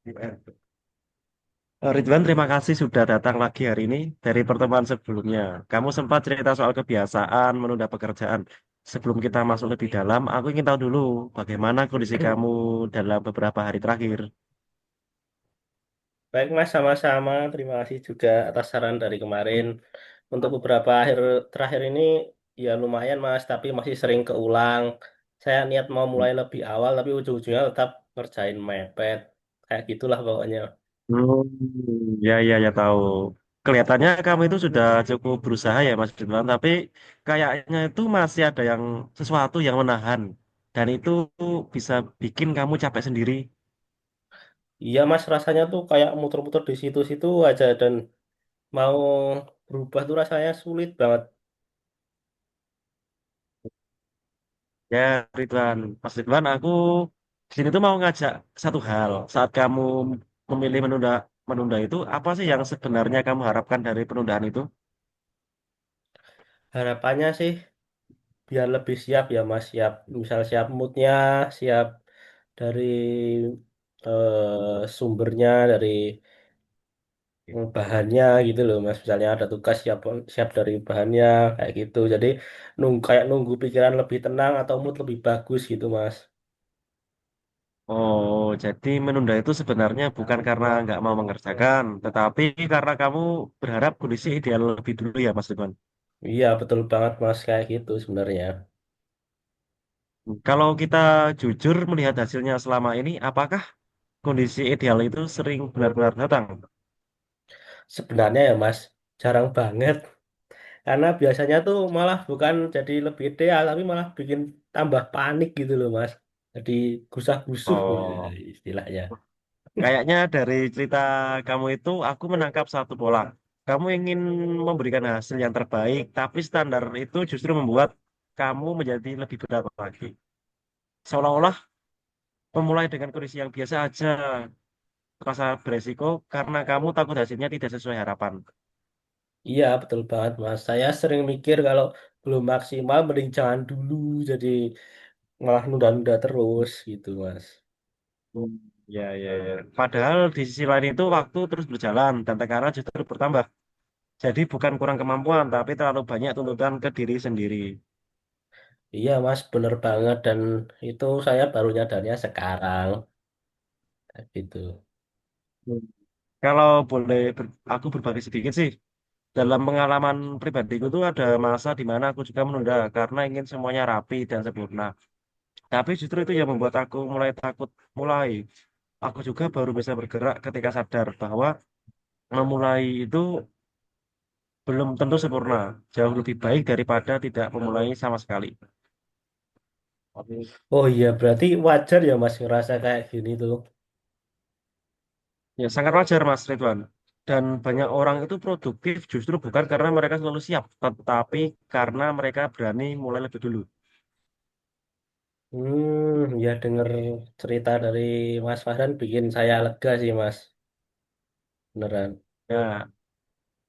Ridwan, terima kasih sudah datang lagi hari ini dari pertemuan sebelumnya. Kamu sempat cerita soal kebiasaan menunda pekerjaan. Sebelum kita masuk lebih dalam, aku ingin tahu dulu bagaimana kondisi kamu dalam beberapa hari terakhir. Baik Mas, sama-sama. Terima kasih juga atas saran dari kemarin. Untuk beberapa akhir terakhir ini ya lumayan Mas, tapi masih sering keulang. Saya niat mau mulai lebih awal, tapi ujung-ujungnya tetap ngerjain mepet. Kayak gitulah pokoknya. Ya, ya, ya tahu. Kelihatannya kamu itu sudah cukup berusaha ya, Mas Ridwan, tapi kayaknya itu masih ada yang sesuatu yang menahan, dan itu bisa bikin kamu capek sendiri. Iya Mas, rasanya tuh kayak muter-muter di situ-situ aja dan mau berubah tuh rasanya sulit banget. Ya, Ridwan, Mas Ridwan, aku di sini tuh mau ngajak satu hal. Saat kamu memilih menunda menunda itu, apa sih yang sebenarnya kamu harapkan dari penundaan itu? Harapannya sih biar lebih siap ya Mas, siap misal siap moodnya, siap dari sumbernya, dari bahannya gitu loh Mas. Misalnya ada tugas siap siap dari bahannya kayak gitu. Jadi kayak nunggu pikiran lebih tenang atau mood lebih bagus gitu Mas. Oh, jadi menunda itu sebenarnya bukan karena nggak mau mengerjakan, tetapi karena kamu berharap kondisi ideal lebih dulu ya, Mas Ridwan. Iya betul banget Mas kayak gitu sebenarnya. Kalau kita jujur melihat hasilnya selama ini, apakah kondisi ideal itu sering benar-benar datang? Sebenarnya ya Mas jarang banget karena biasanya tuh malah bukan jadi lebih ideal tapi malah bikin tambah panik gitu loh Mas. Jadi gusah-gusuh Oh, istilahnya. kayaknya dari cerita kamu itu aku menangkap satu pola. Kamu ingin memberikan hasil yang terbaik, tapi standar itu justru membuat kamu menjadi lebih berat lagi. Seolah-olah memulai dengan kondisi yang biasa aja terasa beresiko karena kamu takut hasilnya tidak sesuai harapan. Iya betul banget Mas. Saya sering mikir kalau belum maksimal mending jangan dulu jadi malah nunda-nunda terus gitu Mas. Hmm. Ya, ya, ya. Padahal di sisi lain itu waktu terus berjalan dan tekanan justru bertambah. Jadi bukan kurang kemampuan, tapi terlalu banyak tuntutan ke diri sendiri. Iya Mas bener banget dan itu saya baru nyadarnya sekarang kayak gitu. Hmm. Kalau boleh aku berbagi sedikit sih, dalam pengalaman pribadiku tuh ada masa di mana aku juga menunda karena ingin semuanya rapi dan sempurna. Tapi justru itu yang membuat aku mulai takut mulai. Aku juga baru bisa bergerak ketika sadar bahwa memulai itu belum tentu sempurna. Jauh lebih baik daripada tidak memulai sama sekali. Oh iya berarti wajar ya Mas ngerasa kayak gini tuh. Ya, sangat wajar Mas Ridwan. Dan banyak orang itu produktif justru bukan karena mereka selalu siap, tetapi karena mereka berani mulai lebih dulu. Ya denger cerita dari Mas Fahran bikin saya lega sih Mas. Beneran. Ya,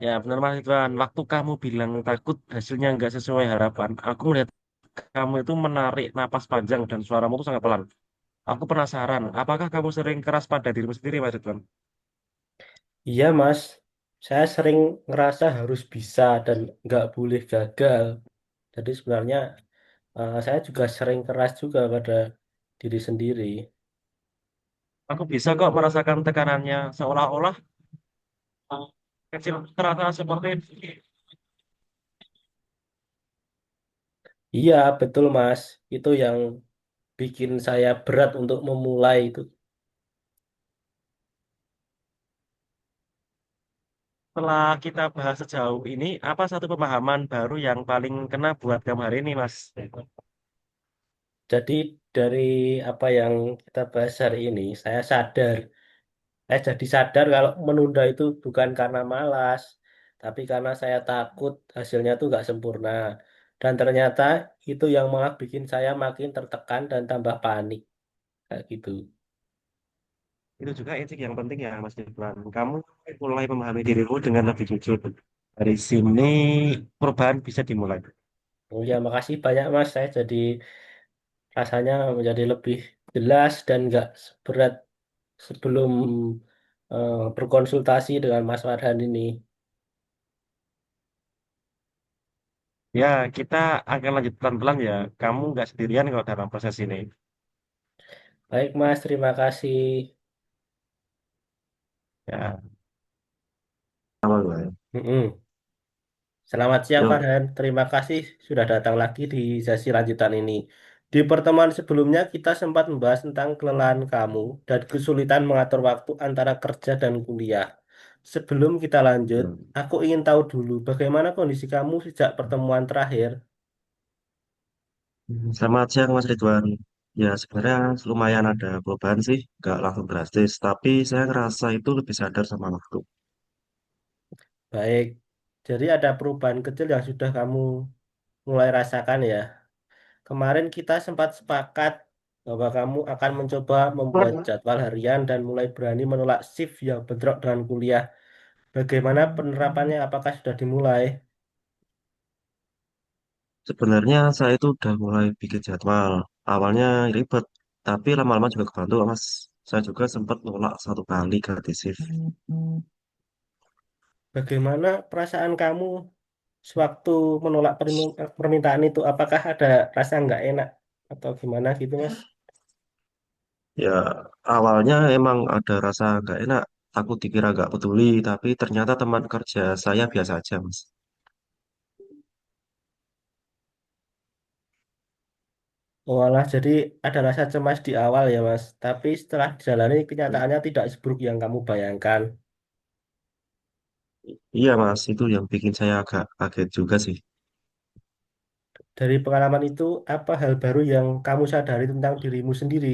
ya benar Mas Ridwan. Waktu kamu bilang takut hasilnya nggak sesuai harapan, aku melihat kamu itu menarik napas panjang dan suaramu itu sangat pelan. Aku penasaran, apakah kamu sering keras pada dirimu sendiri, Mas Ridwan? Iya Mas, saya sering ngerasa harus bisa dan nggak boleh gagal. Jadi sebenarnya saya juga sering keras juga pada diri sendiri. Aku bisa kok merasakan tekanannya seolah-olah kecil terasa seperti Iya, betul Mas. Itu yang bikin saya berat untuk memulai itu. setelah kita bahas sejauh ini, apa satu pemahaman baru yang paling kena buat kamu hari ini, Mas? Jadi dari apa yang kita bahas hari ini, saya jadi sadar kalau menunda itu bukan karena malas, tapi karena saya takut hasilnya tuh nggak sempurna. Dan ternyata itu yang malah bikin saya makin tertekan dan tambah panik kayak gitu. Itu juga intik yang penting ya, Mas Gibran. Kamu mulai memahami dirimu dengan lebih jujur. Dari sini, perubahan bisa dimulai. Oh ya, makasih banyak Mas. Saya jadi rasanya menjadi lebih jelas dan nggak berat sebelum berkonsultasi dengan Mas Farhan ini. Ya, kita akan lanjut pelan-pelan ya. Kamu nggak sendirian kalau dalam proses ini. Baik Mas, terima kasih. Ya, sama gue. Mm-mm. Selamat siang Yuk, Farhan, terima kasih sudah datang lagi di sesi lanjutan ini. Di pertemuan sebelumnya kita sempat membahas tentang kelelahan kamu dan kesulitan mengatur waktu antara kerja dan kuliah. Sebelum kita lanjut, aku ingin tahu dulu bagaimana kondisi kamu sejak pertemuan terakhir. selamat siang Mas Ridwan. Ya, sebenarnya lumayan ada perubahan sih, nggak langsung drastis. Tapi saya ngerasa itu lebih sadar sama waktu. Baik, jadi ada perubahan kecil yang sudah kamu mulai rasakan ya. Kemarin kita sempat sepakat bahwa kamu akan mencoba membuat jadwal harian dan mulai berani menolak shift yang bentrok dengan kuliah. Bagaimana penerapannya? Apakah sudah dimulai? Sebenarnya saya itu udah mulai bikin jadwal. Awalnya ribet, tapi lama-lama juga kebantu, Mas. Saya juga sempat nolak satu kali ganti shift. Bagaimana perasaan kamu sewaktu menolak permintaan itu? Apakah ada rasa nggak enak atau gimana gitu, Mas? Ya, awalnya emang ada rasa nggak enak. Aku dikira nggak peduli, tapi ternyata teman kerja saya biasa aja, Mas. Walah, jadi ada rasa cemas di awal ya, Mas. Tapi setelah dijalani, kenyataannya tidak seburuk yang kamu bayangkan. Iya, Mas. Itu yang bikin saya agak kaget juga sih. Dari pengalaman itu, apa hal baru yang kamu sadari tentang dirimu sendiri?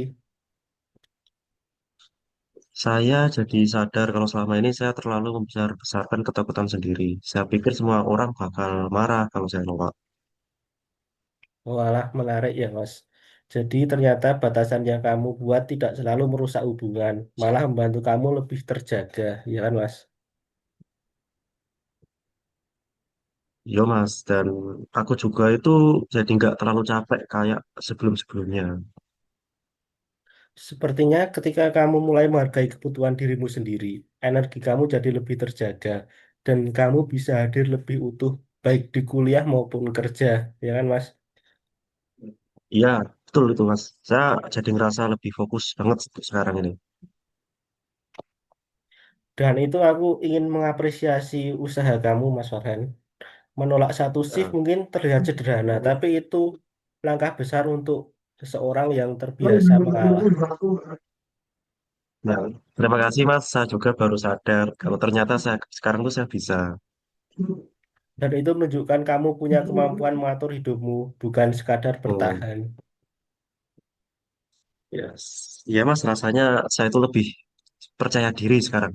Saya jadi sadar kalau selama ini saya terlalu membesar-besarkan ketakutan sendiri. Saya pikir semua orang bakal marah kalau saya nolak. Walah, menarik ya, Mas. Jadi ternyata batasan yang kamu buat tidak selalu merusak hubungan, malah membantu kamu lebih terjaga, ya kan, Mas? Iya, Mas. Dan aku juga itu jadi nggak terlalu capek kayak sebelum-sebelumnya. Sepertinya ketika kamu mulai menghargai kebutuhan dirimu sendiri, energi kamu jadi lebih terjaga, dan kamu bisa hadir lebih utuh, baik di kuliah maupun kerja, ya kan, Mas? Iya, betul itu, Mas. Saya jadi ngerasa lebih fokus banget sekarang ini. Dan itu aku ingin mengapresiasi usaha kamu, Mas Farhan. Menolak satu shift Nah, mungkin terlihat sederhana, tapi itu langkah besar untuk seseorang yang terbiasa mengalah. nah, terima kasih, Mas. Saya juga baru sadar kalau ternyata saya sekarang tuh saya bisa. Dan itu menunjukkan kamu punya kemampuan mengatur hidupmu, bukan sekadar Hmm, bertahan. yes. Iya, Mas. Rasanya saya itu lebih percaya diri sekarang.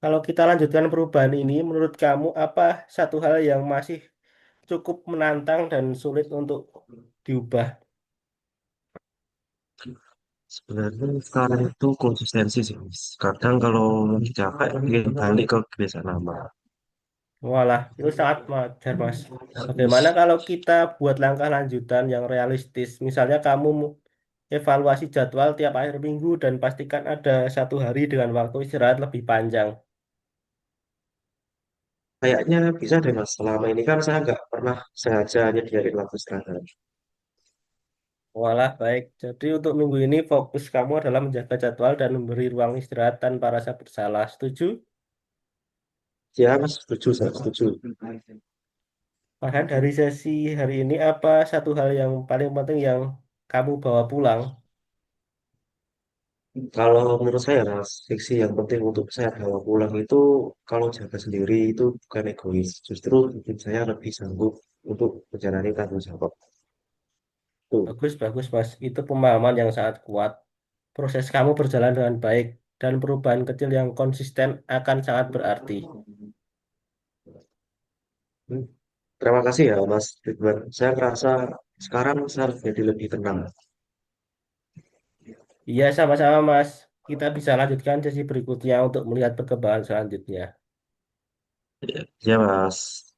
Kalau kita lanjutkan perubahan ini, menurut kamu apa satu hal yang masih cukup menantang dan sulit untuk diubah? Sebenarnya sekarang itu konsistensi sih, Mas. Kadang kalau lagi capek, ingin balik ke kebiasaan lama. Walah, itu sangat wajar, Mas. Bagaimana kalau kita buat langkah lanjutan yang realistis? Misalnya kamu evaluasi jadwal tiap akhir minggu dan pastikan ada satu hari dengan waktu istirahat lebih panjang. Kayaknya bisa deh, Mas. Selama ini kan saya nggak pernah sengaja nyediain waktu istirahat. Walah, baik. Jadi untuk minggu ini fokus kamu adalah menjaga jadwal dan memberi ruang istirahat tanpa rasa bersalah. Setuju? Ya, Mas, setuju, saya setuju. Bahkan dari sesi hari ini apa satu hal yang paling penting yang kamu bawa pulang? Kalau menurut saya, Mas, fiksi yang penting untuk saya bawa pulang itu kalau jaga sendiri itu bukan egois. Justru bikin saya lebih sanggup untuk menjalani tanggung jawab. Tuh. Bagus, bagus, Mas. Itu pemahaman yang sangat kuat. Proses kamu berjalan dengan baik dan perubahan kecil yang konsisten akan sangat berarti. Hmm. Terima kasih ya, Mas Ridwan. Saya merasa sekarang saya jadi lebih tenang. Iya, sama-sama, Mas. Kita bisa lanjutkan sesi berikutnya untuk melihat perkembangan selanjutnya. Ya, Mas.